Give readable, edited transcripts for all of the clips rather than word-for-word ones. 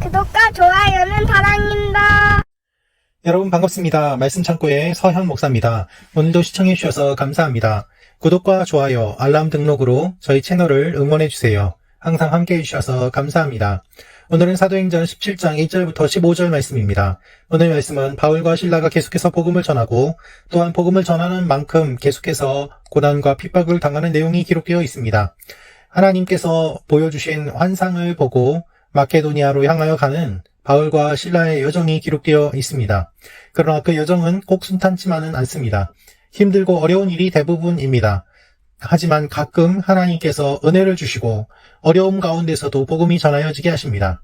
구독과 좋아요는 사랑입니다. 여러분 반갑습니다. 말씀 창고의 서현 목사입니다. 오늘도 시청해 주셔서 감사합니다. 구독과 좋아요, 알람 등록으로 저희 채널을 응원해 주세요. 항상 함께 해주셔서 감사합니다. 오늘은 사도행전 17장 1절부터 15절 말씀입니다. 오늘 말씀은 바울과 실라가 계속해서 복음을 전하고 또한 복음을 전하는 만큼 계속해서 고난과 핍박을 당하는 내용이 기록되어 있습니다. 하나님께서 보여주신 환상을 보고 마케도니아로 향하여 가는 바울과 실라의 여정이 기록되어 있습니다. 그러나 그 여정은 꼭 순탄치만은 않습니다. 힘들고 어려운 일이 대부분입니다. 하지만 가끔 하나님께서 은혜를 주시고 어려움 가운데서도 복음이 전하여지게 하십니다.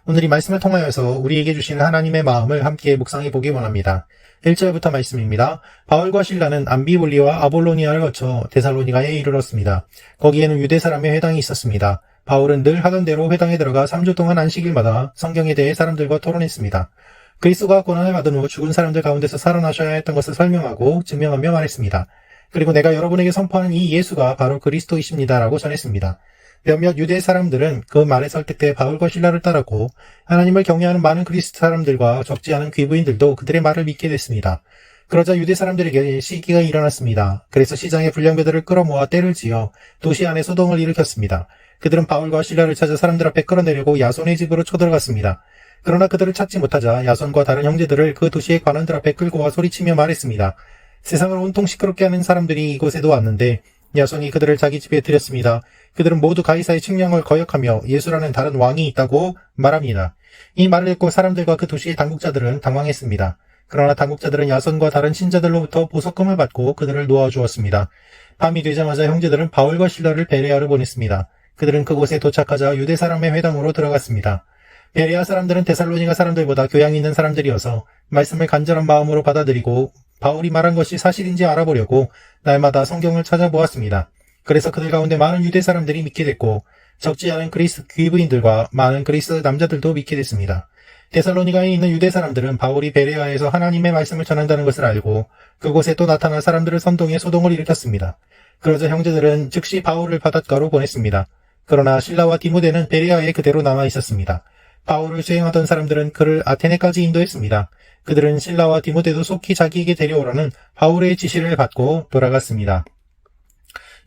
오늘 이 말씀을 통하여서 우리에게 주신 하나님의 마음을 함께 묵상해 보기 원합니다. 1절부터 말씀입니다. 바울과 실라는 암비볼리와 아볼로니아를 거쳐 데살로니가에 이르렀습니다. 거기에는 유대 사람의 회당이 있었습니다. 바울은 늘 하던 대로 회당에 들어가 3주 동안 안식일마다 성경에 대해 사람들과 토론했습니다. 그리스도가 고난을 받은 후 죽은 사람들 가운데서 살아나셔야 했던 것을 설명하고 증명하며 말했습니다. 그리고 내가 여러분에게 선포하는 이 예수가 바로 그리스도이십니다라고 전했습니다. 몇몇 유대 사람들은 그 말에 설득돼 바울과 실라를 따랐고 하나님을 경외하는 많은 그리스도 사람들과 적지 않은 귀부인들도 그들의 말을 믿게 됐습니다. 그러자 유대 사람들에게 시기가 일어났습니다. 그래서 시장에 불량배들을 끌어모아 떼를 지어 도시 안에 소동을 일으켰습니다. 그들은 바울과 실라를 찾아 사람들 앞에 끌어내려고 야손의 집으로 쳐들어갔습니다. 그러나 그들을 찾지 못하자 야손과 다른 형제들을 그 도시의 관원들 앞에 끌고 와 소리치며 말했습니다. 세상을 온통 시끄럽게 하는 사람들이 이곳에도 왔는데 야손이 그들을 자기 집에 들였습니다. 그들은 모두 가이사의 칙령을 거역하며 예수라는 다른 왕이 있다고 말합니다. 이 말을 듣고 사람들과 그 도시의 당국자들은 당황했습니다. 그러나 당국자들은 야손과 다른 신자들로부터 보석금을 받고 그들을 놓아주었습니다. 밤이 되자마자 형제들은 바울과 실라를 베레아로 보냈습니다. 그들은 그곳에 도착하자 유대 사람의 회당으로 들어갔습니다. 베레아 사람들은 데살로니가 사람들보다 교양 있는 사람들이어서 말씀을 간절한 마음으로 받아들이고 바울이 말한 것이 사실인지 알아보려고 날마다 성경을 찾아보았습니다. 그래서 그들 가운데 많은 유대 사람들이 믿게 됐고 적지 않은 그리스 귀부인들과 많은 그리스 남자들도 믿게 됐습니다. 데살로니가에 있는 유대 사람들은 바울이 베레아에서 하나님의 말씀을 전한다는 것을 알고 그곳에 또 나타난 사람들을 선동해 소동을 일으켰습니다. 그러자 형제들은 즉시 바울을 바닷가로 보냈습니다. 그러나 실라와 디모데는 베레아에 그대로 남아 있었습니다. 바울을 수행하던 사람들은 그를 아테네까지 인도했습니다. 그들은 실라와 디모데도 속히 자기에게 데려오라는 바울의 지시를 받고 돌아갔습니다.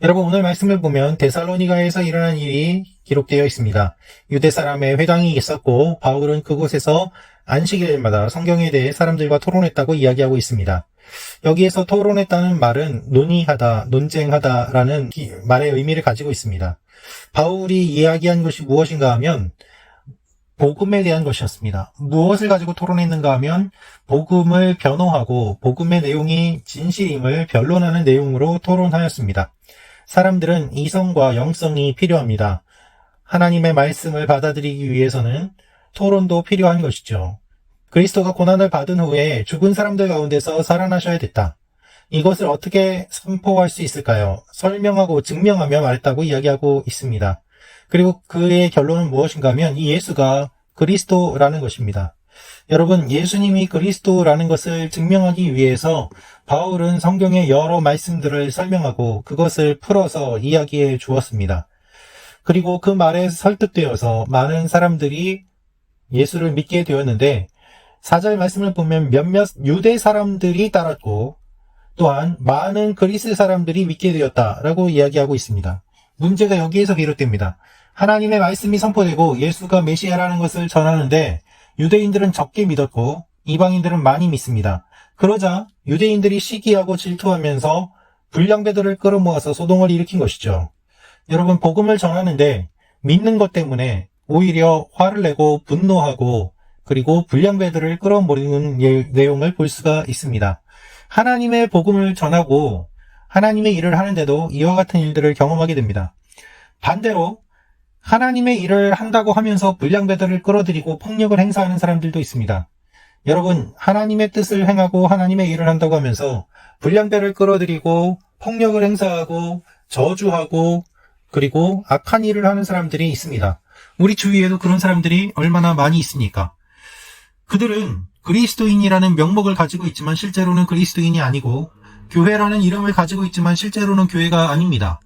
여러분 오늘 말씀을 보면 데살로니가에서 일어난 일이 기록되어 있습니다. 유대 사람의 회당이 있었고 바울은 그곳에서 안식일마다 성경에 대해 사람들과 토론했다고 이야기하고 있습니다. 여기에서 토론했다는 말은 논의하다, 논쟁하다라는 말의 의미를 가지고 있습니다. 바울이 이야기한 것이 무엇인가 하면 복음에 대한 것이었습니다. 무엇을 가지고 토론했는가 하면 복음을 변호하고 복음의 내용이 진실임을 변론하는 내용으로 토론하였습니다. 사람들은 이성과 영성이 필요합니다. 하나님의 말씀을 받아들이기 위해서는 토론도 필요한 것이죠. 그리스도가 고난을 받은 후에 죽은 사람들 가운데서 살아나셔야 됐다. 이것을 어떻게 선포할 수 있을까요? 설명하고 증명하며 말했다고 이야기하고 있습니다. 그리고 그의 결론은 무엇인가 하면 이 예수가 그리스도라는 것입니다. 여러분, 예수님이 그리스도라는 것을 증명하기 위해서 바울은 성경의 여러 말씀들을 설명하고 그것을 풀어서 이야기해 주었습니다. 그리고 그 말에 설득되어서 많은 사람들이 예수를 믿게 되었는데 4절 말씀을 보면 몇몇 유대 사람들이 따랐고 또한 많은 그리스 사람들이 믿게 되었다라고 이야기하고 있습니다. 문제가 여기에서 비롯됩니다. 하나님의 말씀이 선포되고 예수가 메시아라는 것을 전하는데 유대인들은 적게 믿었고 이방인들은 많이 믿습니다. 그러자 유대인들이 시기하고 질투하면서 불량배들을 끌어모아서 소동을 일으킨 것이죠. 여러분 복음을 전하는데 믿는 것 때문에 오히려 화를 내고 분노하고 그리고 불량배들을 끌어모으는 내용을 볼 수가 있습니다. 하나님의 복음을 전하고 하나님의 일을 하는데도 이와 같은 일들을 경험하게 됩니다. 반대로 하나님의 일을 한다고 하면서 불량배들을 끌어들이고 폭력을 행사하는 사람들도 있습니다. 여러분, 하나님의 뜻을 행하고 하나님의 일을 한다고 하면서 불량배를 끌어들이고 폭력을 행사하고 저주하고 그리고 악한 일을 하는 사람들이 있습니다. 우리 주위에도 그런 사람들이 얼마나 많이 있습니까? 그들은 그리스도인이라는 명목을 가지고 있지만 실제로는 그리스도인이 아니고 교회라는 이름을 가지고 있지만 실제로는 교회가 아닙니다.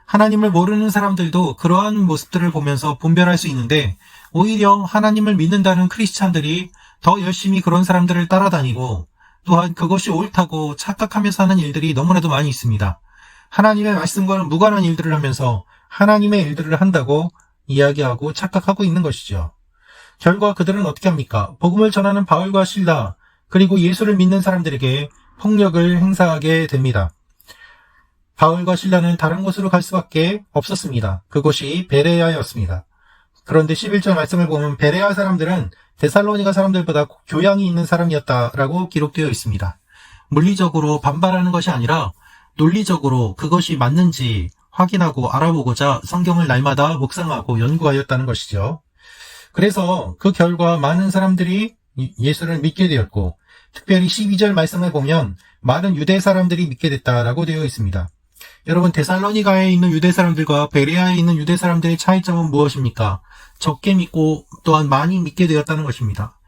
하나님을 모르는 사람들도 그러한 모습들을 보면서 분별할 수 있는데 오히려 하나님을 믿는다는 크리스찬들이 더 열심히 그런 사람들을 따라다니고 또한 그것이 옳다고 착각하면서 하는 일들이 너무나도 많이 있습니다. 하나님의 말씀과는 무관한 일들을 하면서 하나님의 일들을 한다고 이야기하고 착각하고 있는 것이죠. 결과 그들은 어떻게 합니까? 복음을 전하는 바울과 실라 그리고 예수를 믿는 사람들에게 폭력을 행사하게 됩니다. 바울과 실라는 다른 곳으로 갈 수밖에 없었습니다. 그곳이 베레아였습니다. 그런데 11절 말씀을 보면 베레아 사람들은 데살로니가 사람들보다 교양이 있는 사람이었다라고 기록되어 있습니다. 물리적으로 반발하는 것이 아니라 논리적으로 그것이 맞는지 확인하고 알아보고자 성경을 날마다 묵상하고 연구하였다는 것이죠. 그래서 그 결과 많은 사람들이 예수를 믿게 되었고 특별히 12절 말씀을 보면 많은 유대 사람들이 믿게 됐다라고 되어 있습니다. 여러분, 데살로니가에 있는 유대 사람들과 베레아에 있는 유대 사람들의 차이점은 무엇입니까? 적게 믿고 또한 많이 믿게 되었다는 것입니다.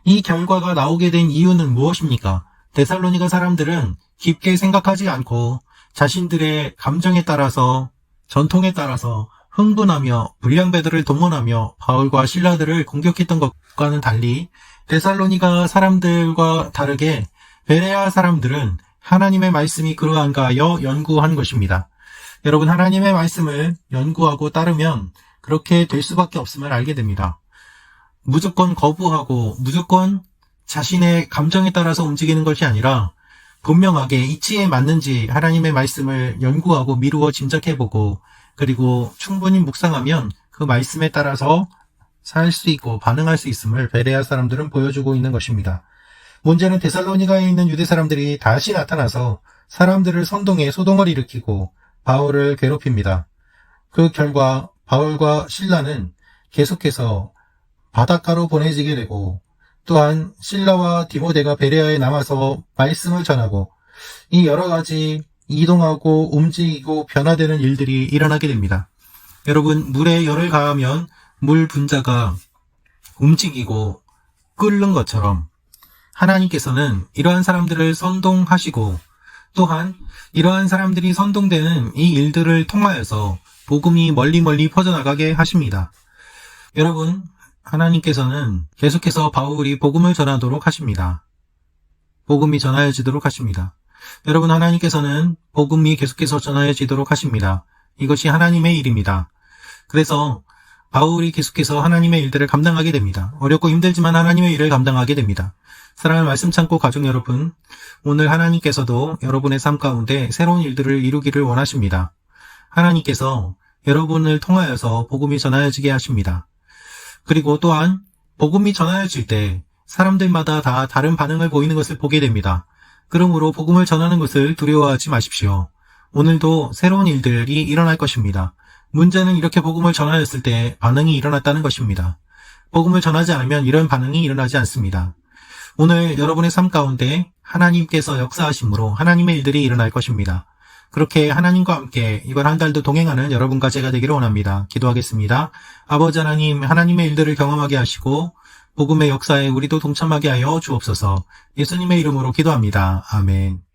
이 결과가 나오게 된 이유는 무엇입니까? 데살로니가 사람들은 깊게 생각하지 않고 자신들의 감정에 따라서 전통에 따라서 흥분하며 불량배들을 동원하며 바울과 실라들을 공격했던 것과는 달리 데살로니가 사람들과 다르게 베레아 사람들은 하나님의 말씀이 그러한가 하여 연구한 것입니다. 여러분, 하나님의 말씀을 연구하고 따르면 그렇게 될 수밖에 없음을 알게 됩니다. 무조건 거부하고 무조건 자신의 감정에 따라서 움직이는 것이 아니라 분명하게 이치에 맞는지 하나님의 말씀을 연구하고 미루어 짐작해보고 그리고 충분히 묵상하면 그 말씀에 따라서 살 수 있고 반응할 수 있음을 베레아 사람들은 보여주고 있는 것입니다. 문제는 데살로니가에 있는 유대 사람들이 다시 나타나서 사람들을 선동해 소동을 일으키고 바울을 괴롭힙니다. 그 결과 바울과 실라는 계속해서 바닷가로 보내지게 되고 또한 실라와 디모데가 베레아에 남아서 말씀을 전하고 이 여러 가지 이동하고 움직이고 변화되는 일들이 일어나게 됩니다. 여러분, 물에 열을 가하면 물 분자가 움직이고 끓는 것처럼 하나님께서는 이러한 사람들을 선동하시고 또한 이러한 사람들이 선동되는 이 일들을 통하여서 복음이 멀리 퍼져나가게 하십니다. 여러분, 하나님께서는 계속해서 바울이 복음을 전하도록 하십니다. 복음이 전하여지도록 하십니다. 여러분, 하나님께서는 복음이 계속해서 전하여지도록 하십니다. 이것이 하나님의 일입니다. 그래서 바울이 계속해서 하나님의 일들을 감당하게 됩니다. 어렵고 힘들지만 하나님의 일을 감당하게 됩니다. 사랑하는 말씀 창고 가족 여러분, 오늘 하나님께서도 여러분의 삶 가운데 새로운 일들을 이루기를 원하십니다. 하나님께서 여러분을 통하여서 복음이 전하여지게 하십니다. 그리고 또한 복음이 전하여질 때 사람들마다 다 다른 반응을 보이는 것을 보게 됩니다. 그러므로 복음을 전하는 것을 두려워하지 마십시오. 오늘도 새로운 일들이 일어날 것입니다. 문제는 이렇게 복음을 전하였을 때 반응이 일어났다는 것입니다. 복음을 전하지 않으면 이런 반응이 일어나지 않습니다. 오늘 여러분의 삶 가운데 하나님께서 역사하심으로 하나님의 일들이 일어날 것입니다. 그렇게 하나님과 함께 이번 한 달도 동행하는 여러분과 제가 되기를 원합니다. 기도하겠습니다. 아버지 하나님, 하나님의 일들을 경험하게 하시고 복음의 역사에 우리도 동참하게 하여 주옵소서. 예수님의 이름으로 기도합니다. 아멘.